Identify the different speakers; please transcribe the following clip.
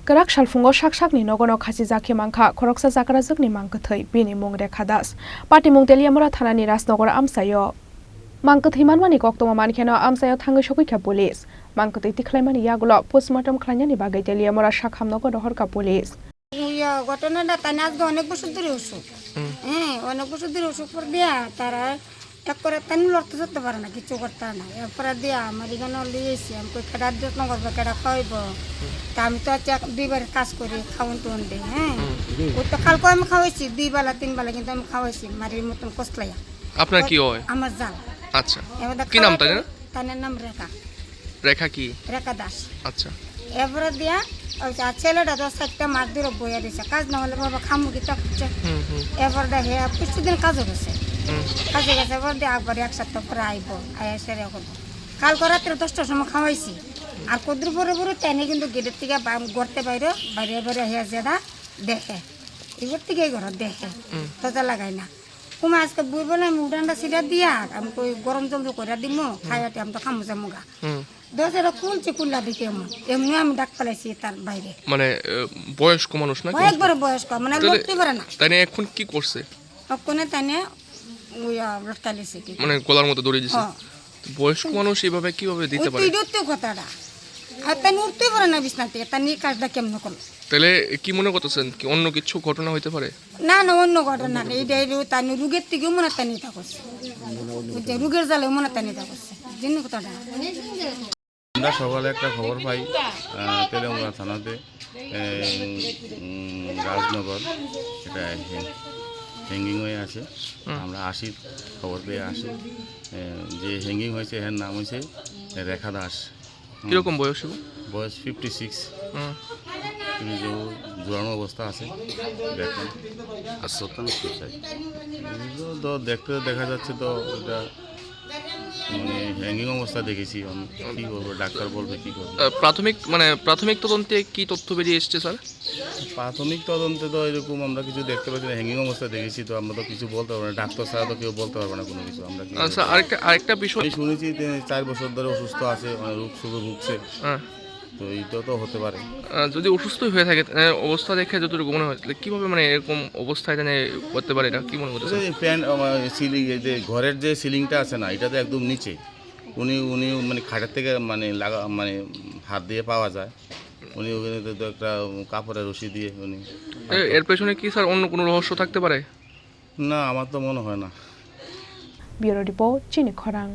Speaker 1: Gerak salfungo sak-sakni nogono khasi jaki mangkha khoroksa jakra jokni mangkthai bini mung Rekha Das party mung Teliamura thanani Rajnogor amsayo mangkthai manmani koktoma mankheno amsayo thangoi sokikha police mangkthai tikhlaimani yagulo postmortem khlainani bagai Teliamura sakhamnogo dohorka police
Speaker 2: ঘটনাটা তাই আজকে অনেক বছর ধরে অসুখ অনেক বছর ধরে অসুখ করে দিয়া তারা এক করে তাই লড়তে চড়তে পারে না কিছু করতে না এরপরে দিয়া আমার এখানে লিয়েছি আমি কই কেডার যত্ন করবো কেডা খাওয়াইব তা আমি তো দুইবার কাজ করি খাওয়ান টুন দিই ও তো কালকে আমি খাওয়াইছি 2 বেলা 3 বেলা কিন্তু আমি খাওয়াইছি মারির মতন কসলাইয়া
Speaker 3: আপনার কি হয়
Speaker 2: আমার জাল
Speaker 3: আচ্ছা কি নাম তার
Speaker 2: তার নাম রেখা
Speaker 3: রেখা কি
Speaker 2: রেখা দাস
Speaker 3: আচ্ছা
Speaker 2: এরপরে দিয়া ছেলেটা 10-1টা মাছ দিয়ে বইয়া দিছে কাজ না হলে বাবা খামু কি চাচ্ছে এরপর দেখে কিছুদিন কাজও গেছে কাজে গেছে এবার দিয়ে একবার 1 সপ্তাহ পরে আইব আয়া সেরে করবো কালকে রাত্রে 10টার সময় খাওয়াইছি আর কদ্র পরে পরে তেনে কিন্তু গেটের থেকে গড়তে বাইরে বাইরে হয়ে যেটা দেখে এবার থেকে ঘর দেখে তোজা লাগাই না কুমা আজকে বই বলে আমি উড়ানটা সিটা দিয়া আমি কই গরম জল করে দিমু খাইয়াতে আমি তো খামু যামুগা দশটা খুলছে কুল্লা দিকে এমনি আমি ডাক পালাইছি তার বাইরে
Speaker 3: মানে বয়স্ক মানুষ না
Speaker 2: একবারে বয়স্ক মানে লড়তে পারে না
Speaker 3: তাই এখন কি করছে
Speaker 2: ওখানে তাইনে লটকালিছে কি
Speaker 3: মানে গলার মতো দড়ি দিছে বয়স্ক মানুষ এইভাবে কিভাবে দিতে পারে
Speaker 2: ওই কথাটা আর তাই উঠতে পারে না বিছনা থেকে তার নিয়ে কাজটা কেমন করলো
Speaker 3: তাহলে কি মনে করতেছেন কি অন্য কিছু ঘটনা হইতে পারে
Speaker 2: না না অন্য ঘটনা নেই এইটাই তাই রোগের থেকেও মনে তাই নিতে করছে রোগের জ্বালে মনে তাই নিতে করছে জিনিস কথাটা
Speaker 4: আমরা সকালে একটা খবর পাই তেলেঙ্গানা থানাতে রাজনগর এটা হ্যাঙ্গিং হয়ে আছে আমরা আসি খবর পেয়ে আসি যে হ্যাঙ্গিং হয়েছে এর নাম হয়েছে রেখা দাস
Speaker 3: কিরকম বয়স
Speaker 4: বয়স 56 তিনি যে জোরানো অবস্থা আছে দেখুন আর সত্যান তো দেখতে দেখা যাচ্ছে তো এটা মানে হ্যাঙ্গিং অবস্থা দেখেছি কি করবো ডাক্তার বলবে কি করবো
Speaker 3: প্রাথমিক তদন্তে কি তথ্য বেরিয়ে এসছে স্যার
Speaker 4: প্রাথমিক তদন্তে তো এরকম আমরা কিছু দেখতে পাচ্ছি না হ্যাঙ্গিং অবস্থা দেখেছি তো আমরা তো কিছু বলতে পারবো না ডাক্তার ছাড়া তো কেউ বলতে পারবে না কোনো কিছু আমরা
Speaker 3: আরেকটা বিষয়
Speaker 4: আমি শুনেছি 4 বছর ধরে অসুস্থ আছে রোগ সুখে ভুগছে তো এইটা তো হতে পারে
Speaker 3: যদি অসুস্থ হয়ে থাকে অবস্থা দেখে যতটুকু মনে হয় কিভাবে মানে এরকম অবস্থায় করতে পারে এটা কি মনে করতেছে
Speaker 4: ফ্যান সিলিং যে ঘরের যে সিলিংটা আছে না এটা তো একদম নিচে উনি মানে খাটের থেকে মানে মানে হাত দিয়ে পাওয়া যায় উনি ওখানে তো একটা কাপড়ের রশি দিয়ে উনি
Speaker 3: এর পেছনে কি স্যার অন্য কোনো রহস্য থাকতে পারে
Speaker 4: না আমার তো মনে হয় না
Speaker 1: ব্যুরো রিপোর্ট চিনি খরাং।